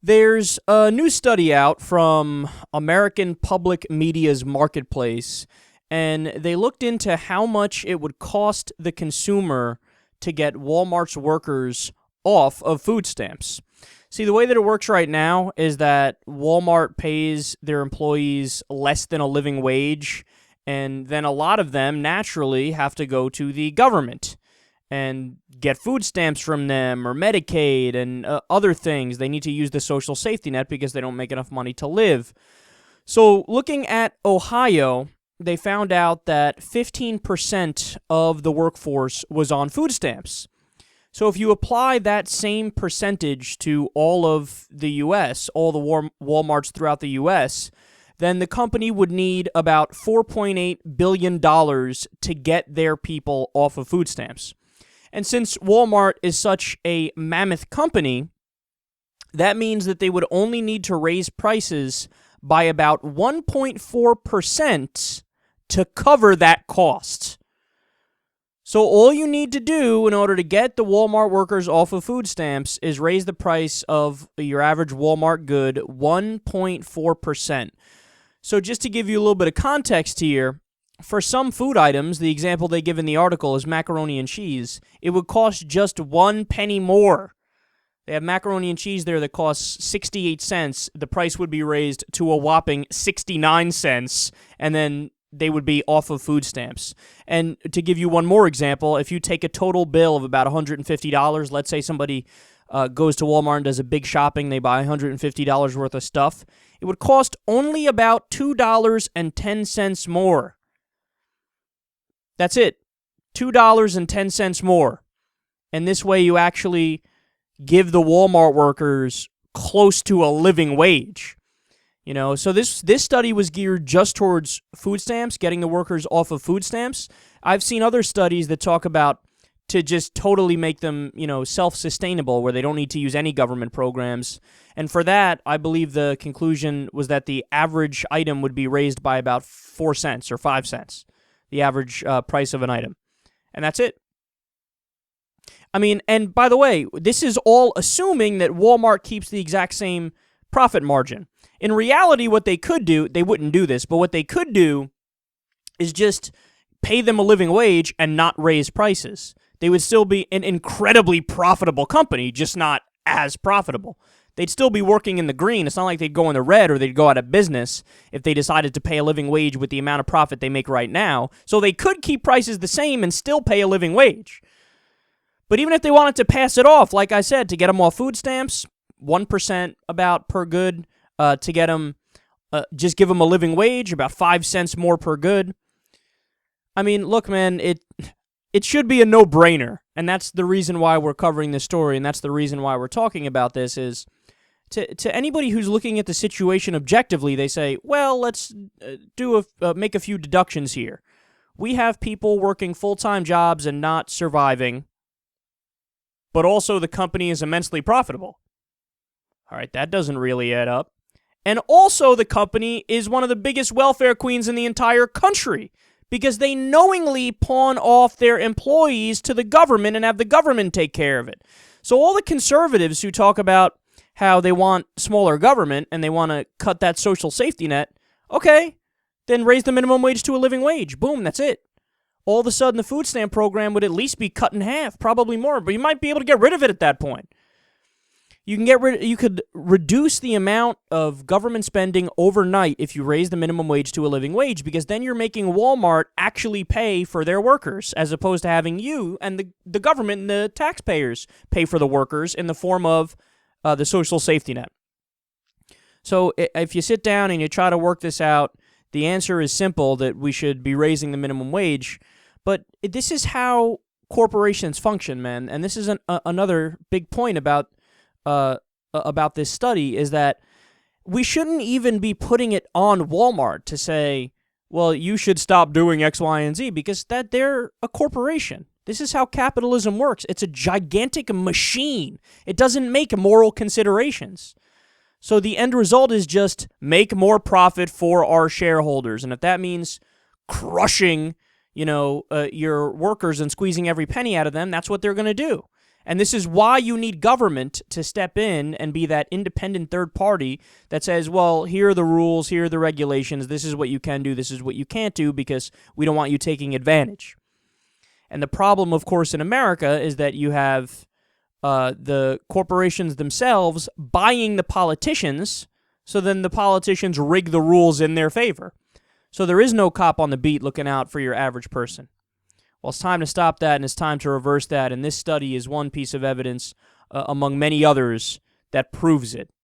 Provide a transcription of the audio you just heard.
There's a new study out from American Public Media's Marketplace, and they looked into how much it would cost the consumer to get Walmart's workers off of food stamps. See, the way that it works right now is that Walmart pays their employees less than a living wage, and then a lot of them naturally have to go to the government and get food stamps from them or Medicaid and other things. They need to use the social safety net because they don't make enough money to live. So looking at Ohio, they found out that 15% of the workforce was on food stamps. So if you apply that same percentage to all of the U.S., all the Walmarts throughout the U.S., then the company would need about $4.8 billion to get their people off of food stamps. And since Walmart is such a mammoth company, that means that they would only need to raise prices by about 1.4% to cover that cost. So all you need to do in order to get the Walmart workers off of food stamps is raise the price of your average Walmart good 1.4%. So just to give you a little bit of context here, for some food items, the example they give in the article is macaroni and cheese, it would cost just 1 penny more. They have macaroni and cheese there that costs 68 cents. The price would be raised to a whopping 69 cents, and then they would be off of food stamps. And to give you one more example, if you take a total bill of about $150, let's say somebody goes to Walmart and does a big shopping, they buy $150 worth of stuff, it would cost only about $2.10 more. That's it. $2.10 more. And this way you actually give the Walmart workers close to a living wage. You know, so this study was geared just towards food stamps, getting the workers off of food stamps. I've seen other studies that talk about to just totally make them, you know, self-sustainable, where they don't need to use any government programs. And for that, I believe the conclusion was that the average item would be raised by about 4 cents or 5 cents. The average price of an item. And that's it. I mean, and by the way, this is all assuming that Walmart keeps the exact same profit margin. In reality, what they could do, they wouldn't do this, but what they could do is just pay them a living wage and not raise prices. They would still be an incredibly profitable company, just not as profitable. They'd still be working in the green. It's not like they'd go in the red or they'd go out of business if they decided to pay a living wage with the amount of profit they make right now. So they could keep prices the same and still pay a living wage. But even if they wanted to pass it off, like I said, to get them off food stamps, 1% about per good, to get them, just give them a living wage, about 5 cents more per good. I mean, look, man, it should be a no-brainer, and that's the reason why we're covering this story, and that's the reason why we're talking about this is, to anybody who's looking at the situation objectively, they say, well, let's make a few deductions here. We have people working full-time jobs and not surviving, but also the company is immensely profitable. All right, that doesn't really add up. And also the company is one of the biggest welfare queens in the entire country because they knowingly pawn off their employees to the government and have the government take care of it. So all the conservatives who talk about how they want smaller government and they want to cut that social safety net, okay, then raise the minimum wage to a living wage. Boom, that's it. All of a sudden the food stamp program would at least be cut in half, probably more, but you might be able to get rid of it at that point. You could reduce the amount of government spending overnight if you raise the minimum wage to a living wage, because then you're making Walmart actually pay for their workers, as opposed to having you and the government and the taxpayers pay for the workers in the form of the social safety net. So if you sit down and you try to work this out, the answer is simple, that we should be raising the minimum wage. But this is how corporations function, man. And this is another big point about this study, is that we shouldn't even be putting it on Walmart to say, well, you should stop doing X, Y, and Z, because that they're a corporation. This is how capitalism works. It's a gigantic machine. It doesn't make moral considerations. So the end result is just make more profit for our shareholders. And if that means crushing, your workers and squeezing every penny out of them, that's what they're going to do. And this is why you need government to step in and be that independent third party that says, well, here are the rules, here are the regulations, this is what you can do, this is what you can't do, because we don't want you taking advantage. And the problem, of course, in America is that you have the corporations themselves buying the politicians, so then the politicians rig the rules in their favor. So there is no cop on the beat looking out for your average person. Well, it's time to stop that, and it's time to reverse that, and this study is one piece of evidence among many others that proves it.